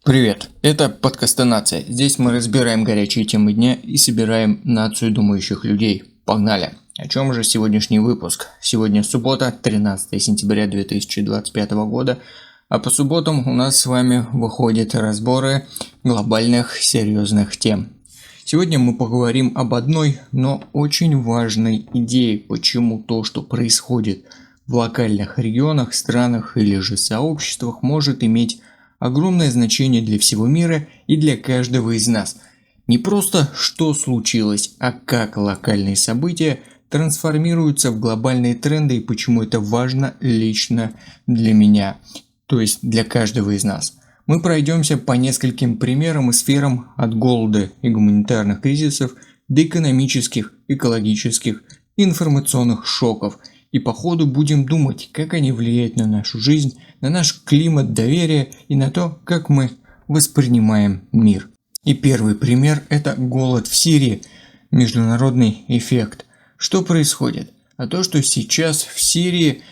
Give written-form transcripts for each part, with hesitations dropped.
Привет, это подкаст «Нация». Здесь мы разбираем горячие темы дня и собираем нацию думающих людей. Погнали! О чем же сегодняшний выпуск? Сегодня суббота, 13 сентября 2025 года, а по субботам у нас с вами выходят разборы глобальных серьезных тем. Сегодня мы поговорим об одной, но очень важной идее, почему то, что происходит в локальных регионах, странах или же сообществах, может иметь огромное значение для всего мира и для каждого из нас. Не просто что случилось, а как локальные события трансформируются в глобальные тренды и почему это важно лично для меня, то есть для каждого из нас. Мы пройдемся по нескольким примерам и сферам от голода и гуманитарных кризисов до экономических, экологических и информационных шоков. И по ходу будем думать, как они влияют на нашу жизнь, на наш климат доверия и на то, как мы воспринимаем мир. И первый пример – это голод в Сирии, международный эффект. Что происходит? А то, что сейчас в Сирии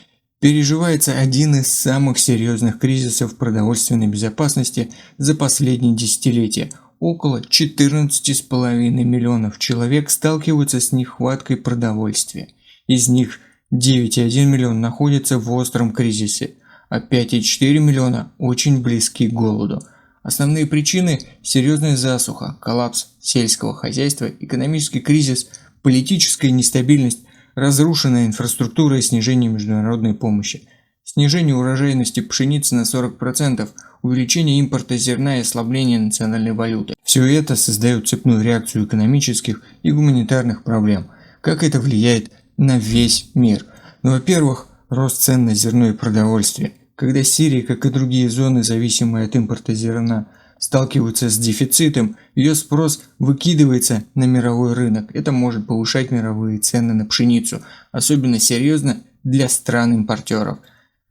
переживается один из самых серьезных кризисов продовольственной безопасности за последние десятилетия. Около 14,5 миллионов человек сталкиваются с нехваткой продовольствия. Из них 9,1 миллиона находятся в остром кризисе, а 5,4 миллиона очень близки к голоду. Основные причины – серьезная засуха, коллапс сельского хозяйства, экономический кризис, политическая нестабильность, разрушенная инфраструктура и снижение международной помощи. Снижение урожайности пшеницы на 40%, увеличение импорта зерна и ослабление национальной валюты. Все это создает цепную реакцию экономических и гуманитарных проблем. Как это влияет на весь мир? Ну, во-первых, рост цен на зерно и продовольствие. Когда Сирия, как и другие зоны, зависимые от импорта зерна, сталкиваются с дефицитом, ее спрос выкидывается на мировой рынок. Это может повышать мировые цены на пшеницу, особенно серьезно для стран-импортеров.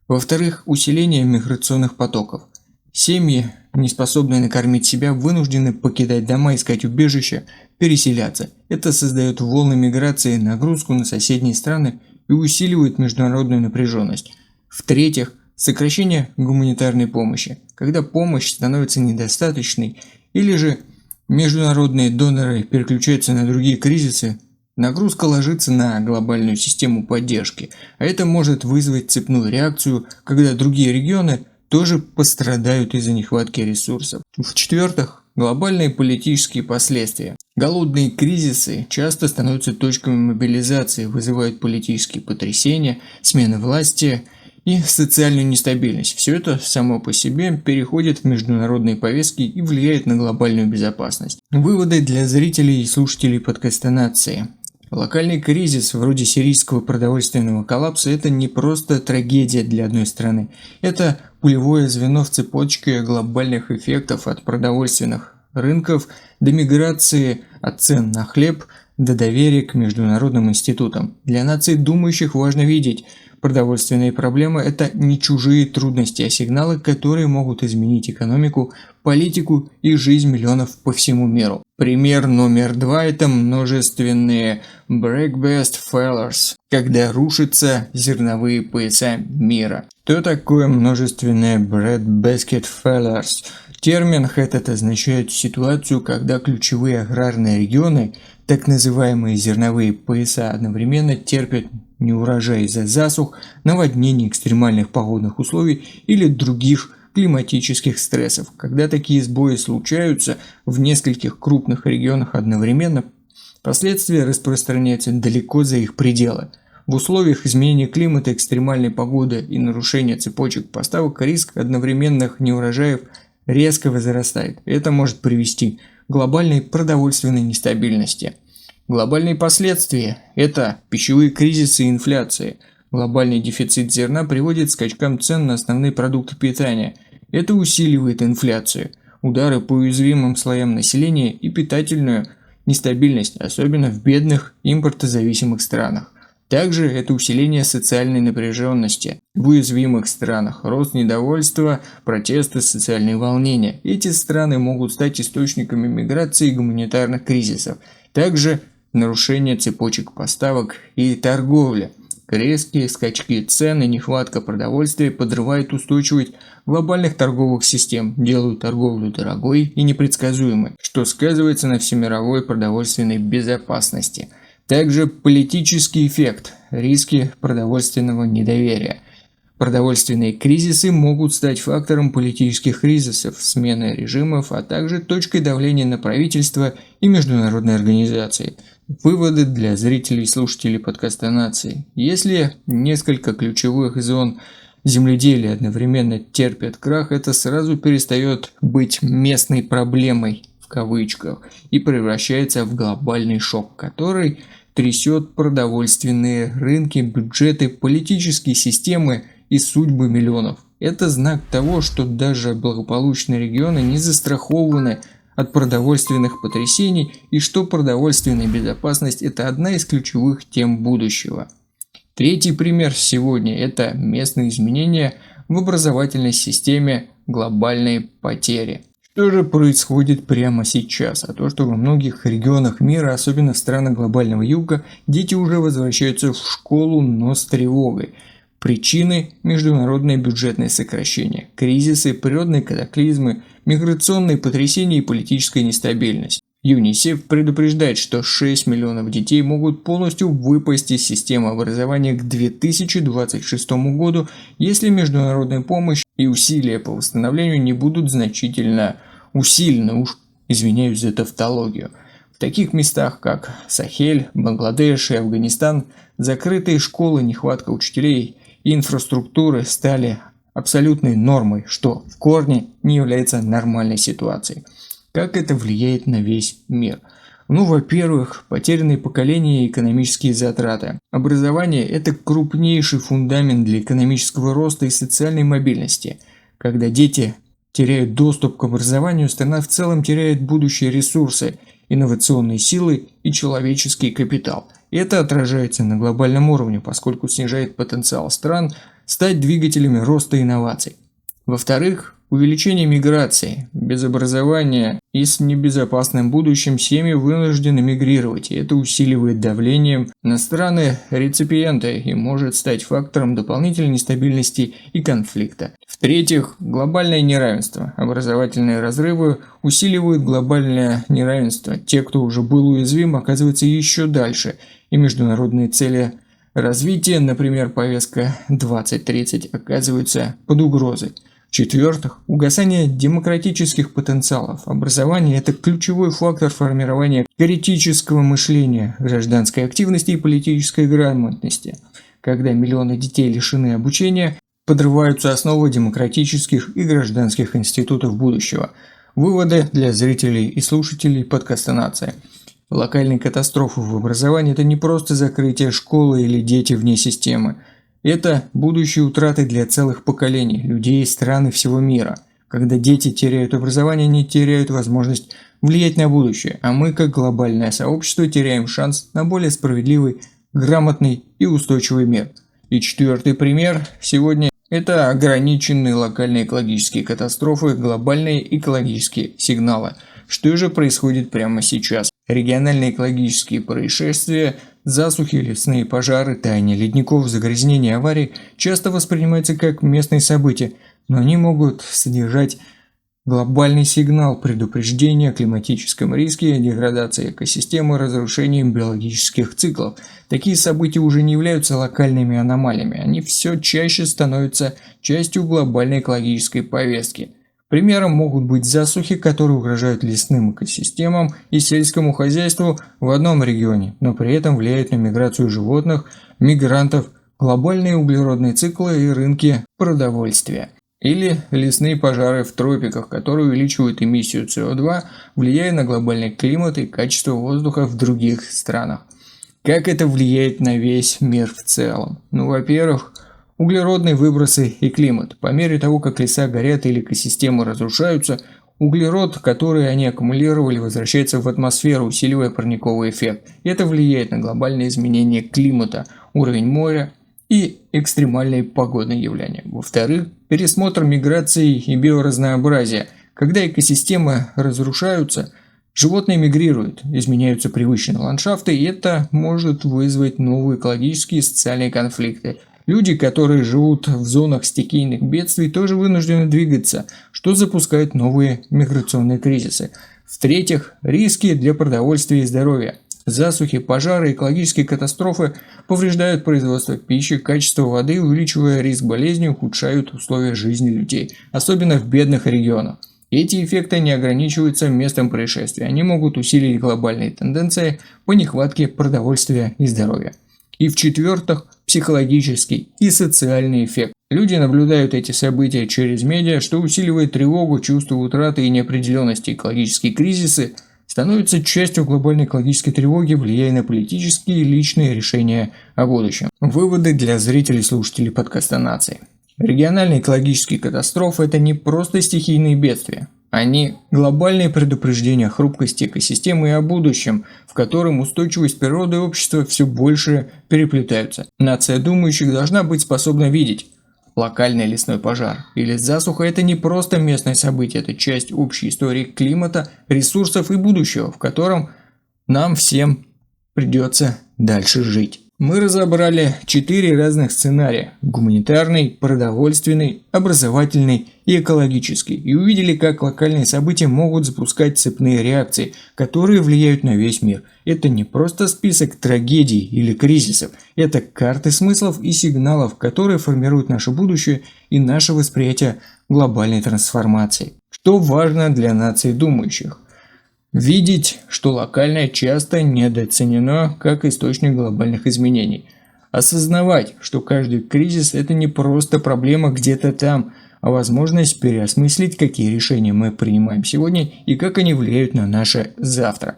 Во-вторых, усиление миграционных потоков. Семьи, не способные накормить себя, вынуждены покидать дома, искать убежища, переселяться. Это создает волны миграции, нагрузку на соседние страны и усиливает международную напряженность. В-третьих, сокращение гуманитарной помощи. Когда помощь становится недостаточной или же международные доноры переключаются на другие кризисы, нагрузка ложится на глобальную систему поддержки, а это может вызвать цепную реакцию, когда другие регионы тоже пострадают из-за нехватки ресурсов. В-четвертых, глобальные политические последствия. Голодные кризисы часто становятся точками мобилизации, вызывают политические потрясения, смены власти и социальную нестабильность. Все это само по себе переходит в международные повестки и влияет на глобальную безопасность. Выводы для зрителей и слушателей подкаста «Нация». Локальный кризис вроде сирийского продовольственного коллапса – это не просто трагедия для одной страны. Это пулевое звено в цепочке глобальных эффектов от продовольственных рынков до миграции, от цен на хлеб до доверия к международным институтам. Для наций думающих важно видеть, продовольственные проблемы – это не чужие трудности, а сигналы, которые могут изменить экономику, политику и жизнь миллионов по всему миру. Пример номер 2 – это множественные break-based failures, когда рушатся зерновые пояса мира. Что такое множественные bread-basket failures? Термин этот означает ситуацию, когда ключевые аграрные регионы, так называемые зерновые пояса, одновременно терпят неурожай из-за засух, наводнений, экстремальных погодных условий или других климатических стрессов. Когда такие сбои случаются в нескольких крупных регионах одновременно, последствия распространяются далеко за их пределы. В условиях изменения климата, экстремальной погоды и нарушения цепочек поставок риск одновременных неурожаев резко возрастает. Это может привести к глобальной продовольственной нестабильности. Глобальные последствия – это пищевые кризисы и инфляция. Глобальный дефицит зерна приводит к скачкам цен на основные продукты питания. Это усиливает инфляцию, удары по уязвимым слоям населения и питательную нестабильность, особенно в бедных импортозависимых странах. Также это усиление социальной напряженности в уязвимых странах, рост недовольства, протесты, социальные волнения. Эти страны могут стать источниками миграции и гуманитарных кризисов. Также нарушение цепочек поставок и торговли. Резкие скачки цен и нехватка продовольствия подрывают устойчивость глобальных торговых систем, делают торговлю дорогой и непредсказуемой, что сказывается на всемировой продовольственной безопасности. Также политический эффект, риски продовольственного недоверия. Продовольственные кризисы могут стать фактором политических кризисов, смены режимов, а также точкой давления на правительство и международные организации. Выводы для зрителей и слушателей подкаста «Нации». Если несколько ключевых зон земледелия одновременно терпят крах, это сразу перестает быть местной проблемой в кавычках и превращается в глобальный шок, который трясет продовольственные рынки, бюджеты, политические системы и судьбы миллионов. Это знак того, что даже благополучные регионы не застрахованы от продовольственных потрясений и что продовольственная безопасность – это одна из ключевых тем будущего. Третий пример сегодня – это местные изменения в образовательной системе, глобальные потери. Что же происходит прямо сейчас? А то, что во многих регионах мира, особенно в странах глобального юга, дети уже возвращаются в школу, но с тревогой. Причины – международное бюджетное сокращение, кризисы, природные катаклизмы, миграционные потрясения и политическая нестабильность. ЮНИСЕФ предупреждает, что 6 миллионов детей могут полностью выпасть из системы образования к 2026 году, если международная помощь и усилия по восстановлению не будут значительно усилены, извиняюсь за тавтологию. В таких местах, как Сахель, Бангладеш и Афганистан, закрытые школы, нехватка учителей и инфраструктуры стали абсолютной нормой, что в корне не является нормальной ситуацией. Как это влияет на весь мир? Во-первых, потерянные поколения и экономические затраты. Образование – это крупнейший фундамент для экономического роста и социальной мобильности. Когда дети теряют доступ к образованию, страна в целом теряет будущие ресурсы, инновационные силы и человеческий капитал. Это отражается на глобальном уровне, поскольку снижает потенциал стран стать двигателями роста инноваций. Во-вторых, увеличение миграции. Без образования и с небезопасным будущим семьи вынуждены мигрировать, и это усиливает давление на страны-реципиенты и может стать фактором дополнительной нестабильности и конфликта. В-третьих, глобальное неравенство. Образовательные разрывы усиливают глобальное неравенство. Те, кто уже был уязвим, оказываются еще дальше, и международные цели развития, например, повестка 2030, оказываются под угрозой. В-четвертых, угасание демократических потенциалов. Образование – это ключевой фактор формирования критического мышления, гражданской активности и политической грамотности. Когда миллионы детей лишены обучения, подрываются основы демократических и гражданских институтов будущего. Выводы для зрителей и слушателей подкаста «Нация». Локальные катастрофы в образовании – это не просто закрытие школы или дети вне системы. Это будущие утраты для целых поколений, людей, стран и всего мира. Когда дети теряют образование, они теряют возможность влиять на будущее, а мы, как глобальное сообщество, теряем шанс на более справедливый, грамотный и устойчивый мир. И четвертый пример сегодня – это ограниченные локальные экологические катастрофы, глобальные экологические сигналы. Что же происходит прямо сейчас? Региональные экологические происшествия, засухи, лесные пожары, таяние ледников, загрязнения, аварии часто воспринимаются как местные события, но они могут содержать глобальный сигнал предупреждения о климатическом риске, деградации экосистемы, разрушении биологических циклов. Такие события уже не являются локальными аномалиями, они все чаще становятся частью глобальной экологической повестки. Примером могут быть засухи, которые угрожают лесным экосистемам и сельскому хозяйству в одном регионе, но при этом влияют на миграцию животных, мигрантов, глобальные углеродные циклы и рынки продовольствия. Или лесные пожары в тропиках, которые увеличивают эмиссию СО2, влияя на глобальный климат и качество воздуха в других странах. Как это влияет на весь мир в целом? Во-первых, углеродные выбросы и климат. По мере того, как леса горят или экосистемы разрушаются, углерод, который они аккумулировали, возвращается в атмосферу, усиливая парниковый эффект. Это влияет на глобальные изменения климата, уровень моря и экстремальные погодные явления. Во-вторых, пересмотр миграции и биоразнообразия. Когда экосистемы разрушаются, Животные мигрируют, изменяются привычные ландшафты, и это может вызвать новые экологические и социальные конфликты. Люди, которые живут в зонах стихийных бедствий, тоже вынуждены двигаться, что запускает новые миграционные кризисы. В-третьих, риски для продовольствия и здоровья. Засухи, пожары, экологические катастрофы повреждают производство пищи, качество воды, увеличивая риск болезней, ухудшают условия жизни людей, особенно в бедных регионах. Эти эффекты не ограничиваются местом происшествия, они могут усилить глобальные тенденции по нехватке продовольствия и здоровья. И в-четвертых, психологический и социальный эффект. Люди наблюдают эти события через медиа, что усиливает тревогу, чувство утраты и неопределенности. Экологические кризисы становятся частью глобальной экологической тревоги, влияя на политические и личные решения о будущем. Выводы для зрителей и слушателей подкаста «Нации». Региональные экологические катастрофы – это не просто стихийные бедствия. Они – глобальные предупреждения о хрупкости экосистемы и о будущем, в котором устойчивость природы и общества все больше переплетаются. Нация думающих должна быть способна видеть. Локальный лесной пожар или засуха – это не просто местное событие, это часть общей истории климата, ресурсов и будущего, в котором нам всем придется дальше жить. Мы разобрали 4 разных сценария – гуманитарный, продовольственный, образовательный и экологический, и увидели, как локальные события могут запускать цепные реакции, которые влияют на весь мир. Это не просто список трагедий или кризисов, это карты смыслов и сигналов, которые формируют наше будущее и наше восприятие глобальной трансформации. Что важно для наций думающих? Видеть, что локальное часто недооценено как источник глобальных изменений. Осознавать, что каждый кризис – это не просто проблема где-то там, а возможность переосмыслить, какие решения мы принимаем сегодня и как они влияют на наше завтра.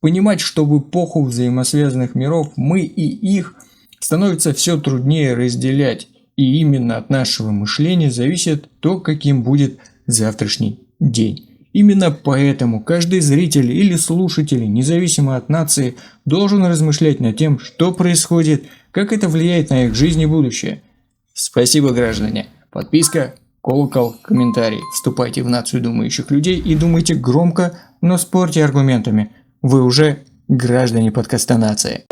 Понимать, что в эпоху взаимосвязанных миров мы и их становится все труднее разделять, и именно от нашего мышления зависит то, каким будет завтрашний день. Именно поэтому каждый зритель или слушатель, независимо от нации, должен размышлять над тем, что происходит, как это влияет на их жизнь и будущее. Спасибо, граждане. Подписка, колокол, комментарий. Вступайте в нацию думающих людей и думайте громко, но спорьте аргументами. Вы уже граждане подкаста «Нация».